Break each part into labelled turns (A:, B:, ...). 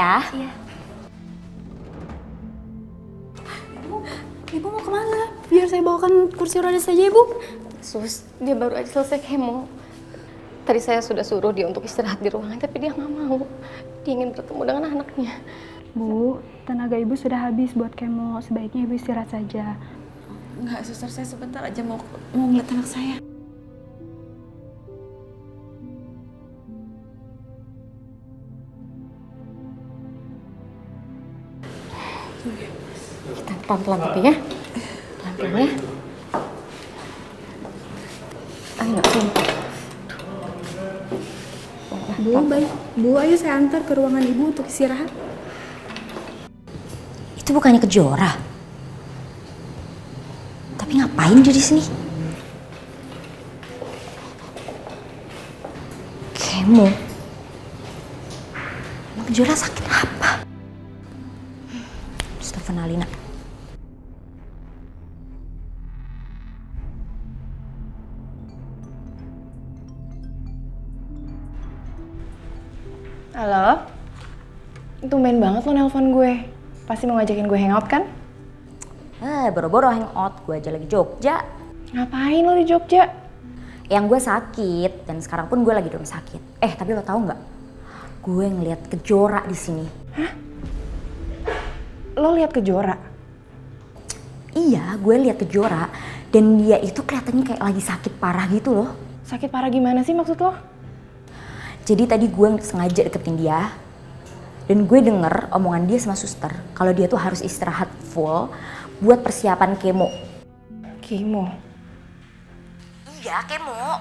A: ya.
B: Iya. Ibu mau kemana? Biar saya bawakan kursi roda saja, Ibu.
C: Sus, dia baru aja selesai kemo. Tadi saya sudah suruh dia untuk istirahat di ruangan, tapi dia nggak mau. Dia ingin bertemu dengan anaknya.
B: Bu, tenaga Ibu sudah habis buat kemo. Sebaiknya Ibu istirahat saja.
D: Enggak, suster, saya sebentar aja mau ngeliat anak saya.
C: Kita pelan-pelan tapi ya. Pelan-pelan ya. Ayo, sini.
B: Bu, baik. Bu, ayo saya antar ke ruangan Ibu untuk istirahat.
A: Itu bukannya Kejora. Tapi ngapain dia di sini? Kemo. Emang Kejora sakit apa? Astagfirullahaladzim.
E: Halo? Tumben banget lo nelpon gue. Pasti mau ngajakin gue hangout kan?
A: Boro-boro hangout, gue aja lagi Jogja.
E: Ngapain lo di Jogja?
A: Yang gue sakit, dan sekarang pun gue lagi di rumah sakit. Tapi lo tahu nggak? Gue ngeliat Kejora di sini.
E: Lo lihat Kejora?
A: Iya, gue lihat Kejora. Dan dia itu kelihatannya kayak lagi sakit parah gitu loh.
E: Sakit parah gimana sih maksud lo?
A: Jadi tadi gue sengaja deketin dia. Dan gue denger omongan dia sama suster. Kalau dia tuh harus istirahat full buat persiapan kemo.
E: Kemo?
A: Iya, kemo.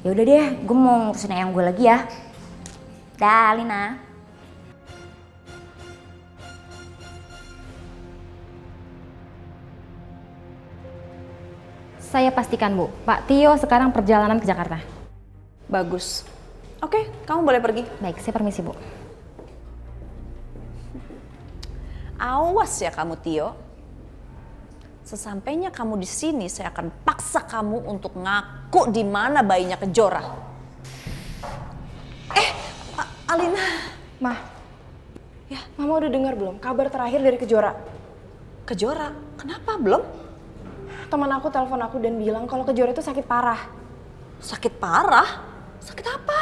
A: Ya udah deh, gue mau ngurusin ayang gue lagi ya. Dah, Lina.
C: Saya pastikan, Bu. Pak Tio sekarang perjalanan ke Jakarta.
D: Bagus. Oke, kamu boleh pergi.
C: Baik, saya permisi, Bu.
D: Awas ya kamu, Tio. Sesampainya kamu di sini, saya akan paksa kamu untuk ngaku di mana bayinya Kejora. Alina.
E: Mah, ya, Mama udah dengar belum kabar terakhir dari Kejora?
D: Kejora? Kenapa belum?
E: Teman aku telepon aku dan bilang kalau Kejora itu sakit parah.
D: Sakit parah? Sakit apa?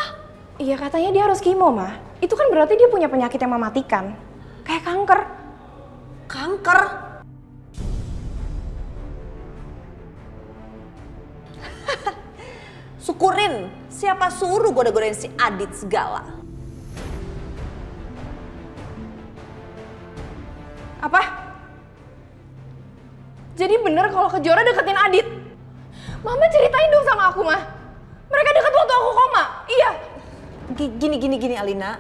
E: Iya, katanya dia harus kemo, Mah. Itu kan berarti dia punya penyakit yang mematikan. Kayak kanker.
D: Kanker? Syukurin, siapa suruh goda-godain si Adit segala?
E: Apa? Jadi bener kalau Kejora deketin Adit? Mama ceritain dong sama aku, Mah. Mereka deket waktu aku koma. Iya.
D: Gini Alina.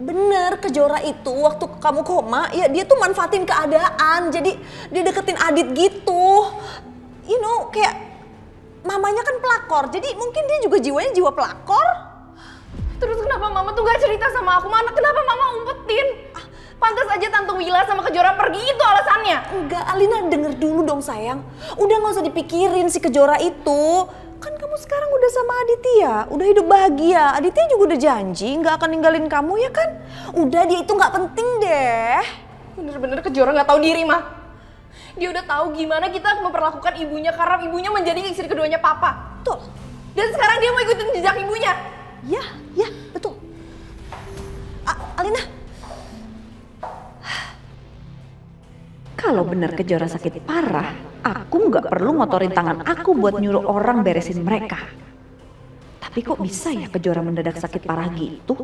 D: Bener, Kejora itu waktu kamu koma, ya dia tuh manfaatin keadaan. Jadi dia deketin Adit gitu. You know, kayak mamanya kan pelakor. Jadi mungkin dia juga jiwanya jiwa pelakor.
E: Terus kenapa Mama tuh gak cerita sama aku, Mana? Kenapa Mama umpetin? Pantas aja Tante Wila sama Kejora pergi, itu alasannya.
D: Enggak, Alina denger dulu dong sayang. Udah gak usah dipikirin si Kejora itu. Kan kamu sekarang udah sama Aditya, udah hidup bahagia. Aditya juga udah janji gak akan ninggalin kamu ya kan? Udah, dia itu gak penting deh.
E: Bener-bener Kejora gak tahu diri, Mah. Dia udah tahu gimana kita memperlakukan ibunya karena ibunya menjadi istri keduanya Papa.
D: Betul.
E: Dan sekarang dia mau ikutin jejak ibunya.
D: Ya, betul. Alina.
F: Kalau benar Kejora sakit parah, aku nggak perlu ngotorin tangan aku buat nyuruh orang beresin mereka. Tapi kok bisa ya Kejora mendadak sakit parah gitu?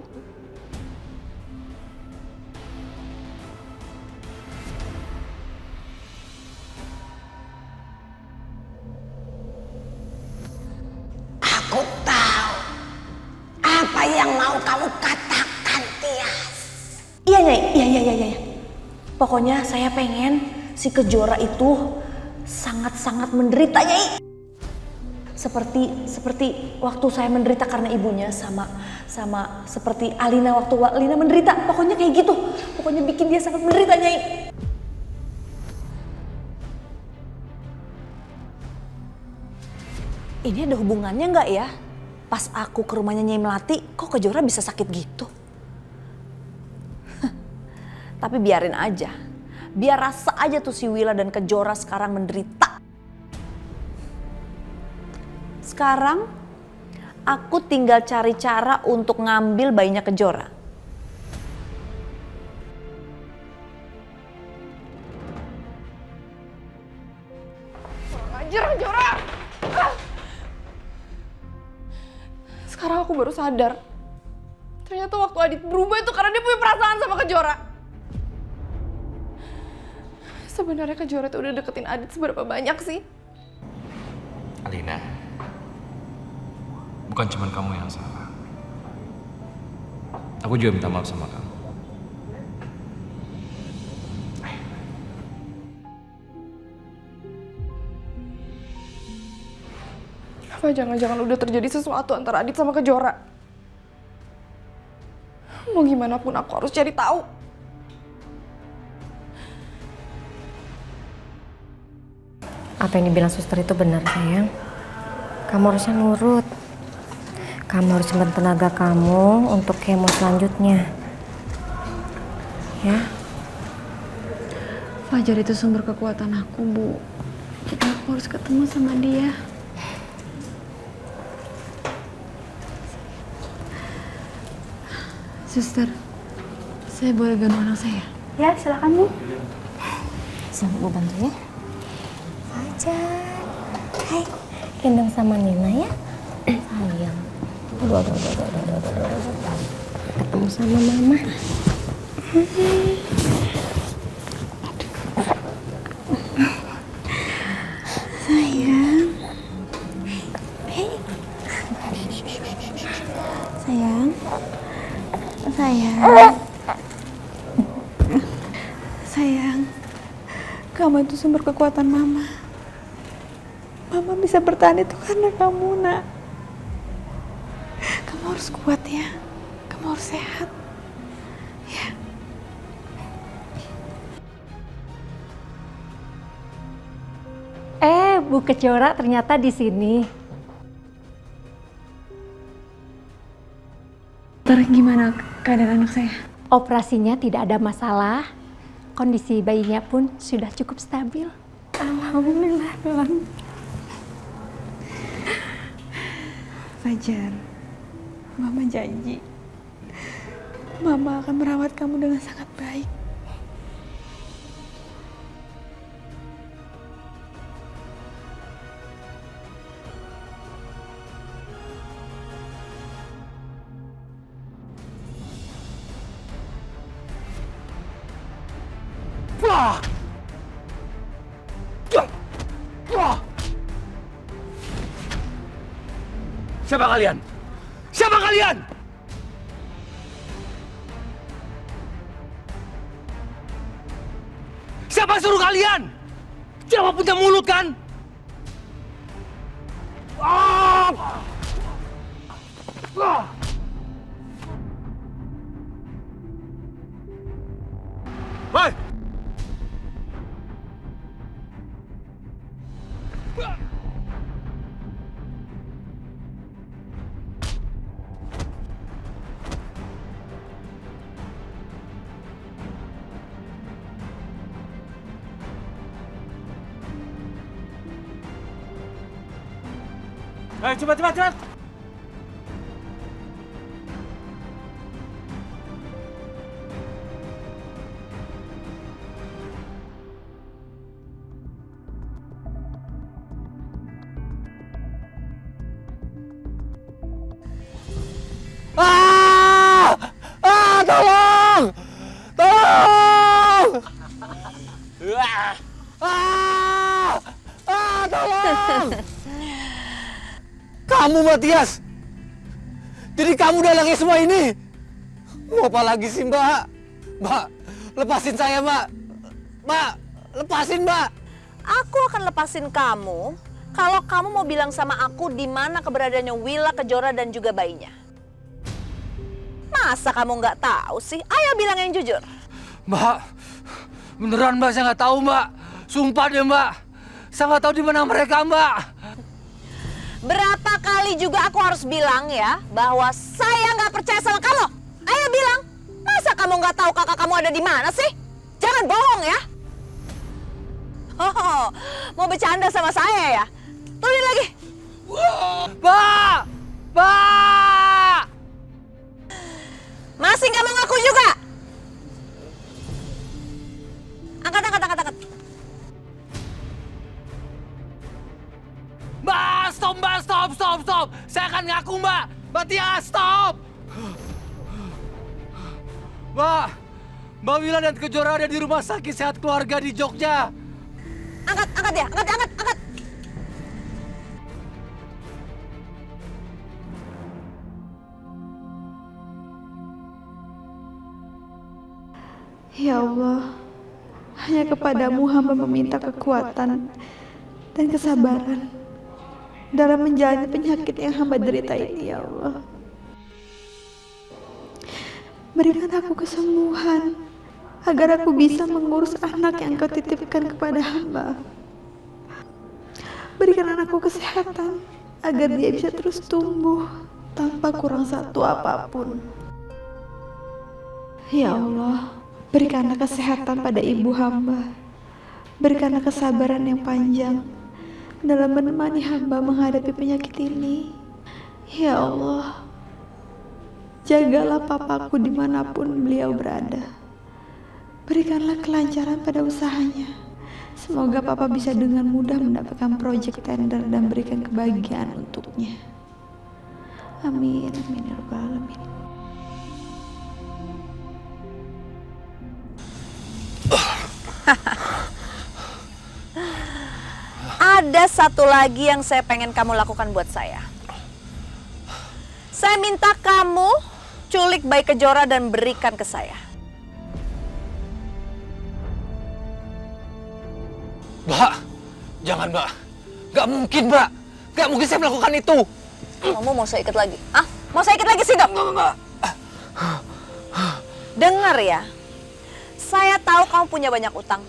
G: Aku tahu apa yang mau kamu katakan, Tias.
D: Iya, Nyai. Pokoknya saya pengen si Kejora itu sangat-sangat menderita, Nyai. Seperti waktu saya menderita karena ibunya, sama seperti Alina waktu Alina menderita. Pokoknya kayak gitu. Pokoknya bikin dia sangat menderita, Nyai. Ini ada hubungannya nggak ya? Pas aku ke rumahnya Nyai Melati, kok Kejora bisa sakit gitu? Tapi biarin aja. Biar rasa aja tuh si Willa dan Kejora sekarang menderita. Sekarang aku tinggal cari cara untuk ngambil bayinya Kejora.
E: Ajar, Kejora! Sekarang aku baru sadar. Ternyata waktu Adit berubah itu karena dia punya perasaan sama Kejora. Sebenarnya Kejora tuh udah deketin Adit seberapa banyak sih?
H: Alina, bukan cuma kamu yang salah. Aku juga minta maaf sama kamu.
E: Apa jangan-jangan udah terjadi sesuatu antara Adit sama Kejora? Mau gimana pun aku harus cari tahu.
C: Apa yang dibilang suster itu benar, sayang. Kamu harusnya nurut. Kamu harus simpan tenaga kamu untuk kemo selanjutnya. Ya?
B: Fajar itu sumber kekuatan aku, Bu. Jadi aku harus ketemu sama dia. Suster, saya boleh gendong anak saya?
A: Ya, silakan Bu.
C: Sini Bu bantu ya. Fajar. Hai. Gendong sama Nina ya. Sayang. Aduh. Ketemu sama Mama.
B: Sayang. Sayang. Sayang. Sayang. Kamu itu sumber kekuatan Mama. Mama bisa bertahan itu karena kamu, Nak. Kamu harus kuat ya. Kamu harus sehat. Ya.
C: Bu Kejora ternyata di sini.
B: Terus gimana keadaan anak saya?
C: Operasinya tidak ada masalah. Kondisi bayinya pun sudah cukup stabil. Alhamdulillah, Bang.
B: Fajar, Mama janji Mama akan merawat kamu dengan sangat baik.
H: Siapa kalian? Siapa kalian? Siapa suruh kalian? Siapa punya mulut kan? Hei! Ayo cepat. Tolong! Tolong! Tolong! Kamu Matias! Jadi kamu dalangnya semua ini? Mau apa lagi sih Mbak? Mbak, lepasin saya Mbak! Mbak, lepasin Mbak!
D: Aku akan lepasin kamu kalau kamu mau bilang sama aku di mana keberadaannya Willa, Kejora dan juga bayinya. Masa kamu nggak tahu sih? Ayo bilang yang jujur.
H: Mbak, beneran Mbak, saya nggak tahu Mbak. Sumpah deh Mbak, saya nggak tahu di mana mereka Mbak.
D: Berapa kali juga aku harus bilang ya bahwa saya nggak percaya sama kamu. Ayo bilang. Masa kamu nggak tahu kakak kamu ada di mana sih? Jangan bohong ya. Oh, mau bercanda sama saya ya? Turunin lagi.
H: Mbak! Mbak!
D: Masih nggak mau ngaku juga? Angkat.
H: Mbak, stop Mbak, stop. Saya akan ngaku Mbak. Mbak Tia, stop. Mbak Wila dan Kejora ada di rumah sakit sehat keluarga di Jogja.
D: Angkat ya, angkat.
B: Ya Allah, hanya kepadamu hamba meminta kekuatan dan kesabaran dalam menjalani penyakit yang hamba derita ini, ya Allah. Berikan aku kesembuhan agar aku bisa mengurus anak yang kau titipkan kepada hamba. Berikan anakku kesehatan agar dia bisa terus tumbuh tanpa kurang satu apapun. Ya Allah, berikanlah kesehatan pada ibu hamba. Berikanlah kesabaran yang panjang dalam menemani hamba menghadapi penyakit ini. Ya Allah, jagalah papaku dimanapun beliau berada. Berikanlah kelancaran pada usahanya. Semoga papa bisa dengan mudah mendapatkan proyek tender dan berikan kebahagiaan untuknya. Amin, amin ya rabbal alamin.
D: Ada satu lagi yang saya pengen kamu lakukan buat saya. Saya minta kamu culik bayi Kejora dan berikan ke saya.
H: Mbak, jangan Mbak. Gak mungkin Mbak. Gak mungkin saya melakukan itu.
D: Kamu mau saya ikat lagi? Ah, mau saya ikat lagi sih dok?
H: Enggak.
D: Dengar ya, saya tahu kamu punya banyak utang.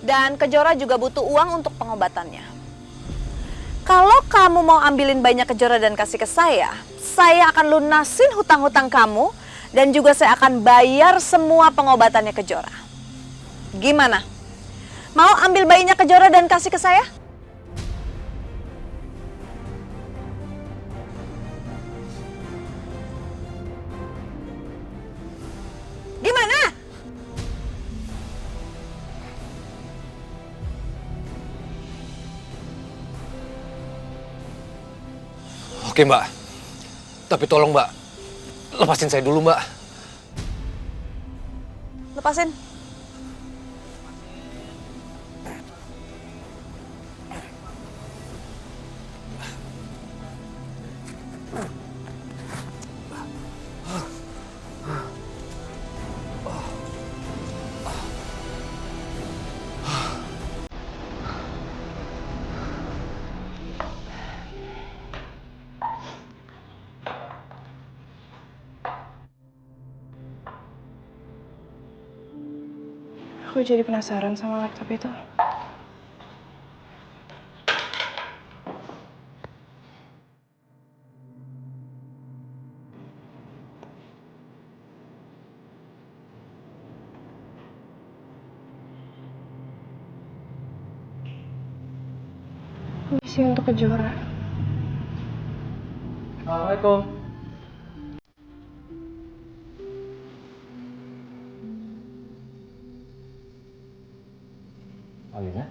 D: Dan Kejora juga butuh uang untuk pengobatannya. Kalau kamu mau ambilin bayinya Kejora dan kasih ke saya akan lunasin hutang-hutang kamu dan juga saya akan bayar semua pengobatannya Kejora. Gimana? Mau ambil bayinya Kejora dan kasih ke saya? Gimana?
H: Oke Mbak. Tapi tolong Mbak, lepasin saya dulu Mbak.
D: Lepasin.
E: Aku jadi penasaran sama laptop itu. Puisi untuk Kejora.
H: Assalamualaikum. Alina?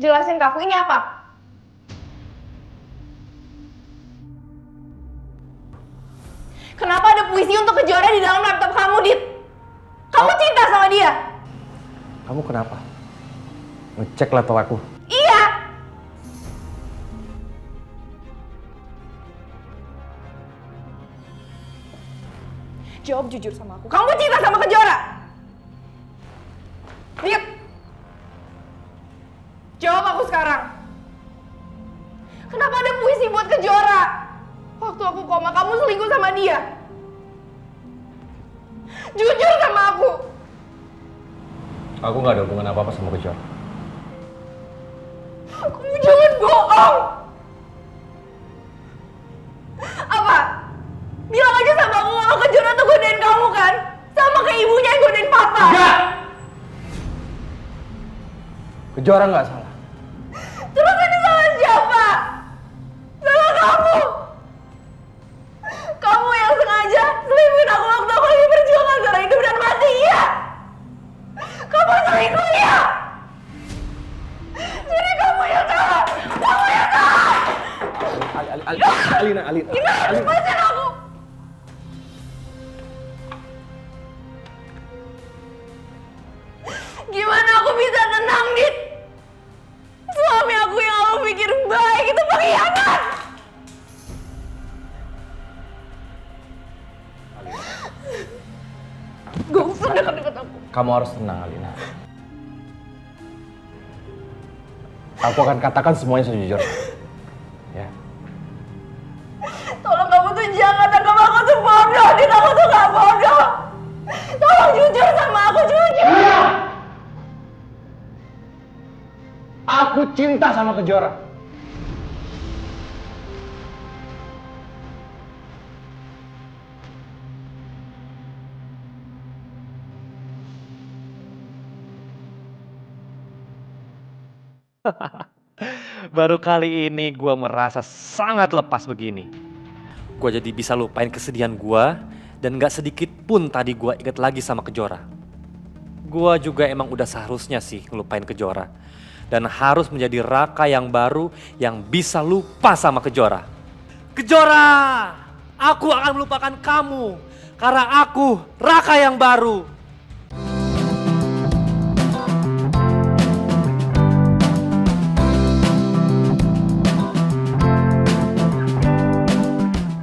E: Jelasin ke aku, ini apa? Kenapa ada puisi untuk Kejora di dalam laptop kamu, Dit? Kamu cinta sama dia?
I: Kamu kenapa? Ngecek laptop aku?
E: Iya! Jawab jujur sama aku. Kamu cinta sama Kejora? Dit! Jawab aku sekarang. Kenapa ada puisi buat Kejora? Waktu aku koma, kamu selingkuh sama dia. Jujur sama aku.
I: Aku nggak ada hubungan apa-apa sama Kejora.
E: Kamu jangan bohong. Apa? Bilang aja sama aku kalau Kejora tuh godain kamu
I: Kejora nggak salah.
E: Terus ini salah siapa? Salah kamu. Kamu yang sengaja selingkuhin aku waktu aku lagi berjuang antara hidup dan mati, iya? Kamu selingkuh, ya? Jadi kamu yang salah. Kamu yang salah.
I: Alina.
E: Gimana lepasin aku? Gimana aku bisa tenang, Dit? Suami aku yang aku pikir baik itu pengkhianat. Gak usah dekat-dekat aku.
I: Kamu harus tenang, Alina. Aku akan katakan semuanya sejujurnya. Ya.
E: Tolong kamu tuh jangan anggap aku tuh bodoh, Dit. Aku tuh gak bodoh. Tolong jujur sama aku, jujur.
I: Aku cinta sama Kejora.
J: Baru kali ini gue merasa sangat lepas begini. Gue jadi bisa lupain kesedihan gue dan gak sedikit pun tadi gue inget lagi sama Kejora. Gue juga emang udah seharusnya sih ngelupain Kejora dan harus menjadi Raka yang baru yang bisa lupa sama Kejora. Kejora, aku akan melupakan kamu karena aku Raka yang baru.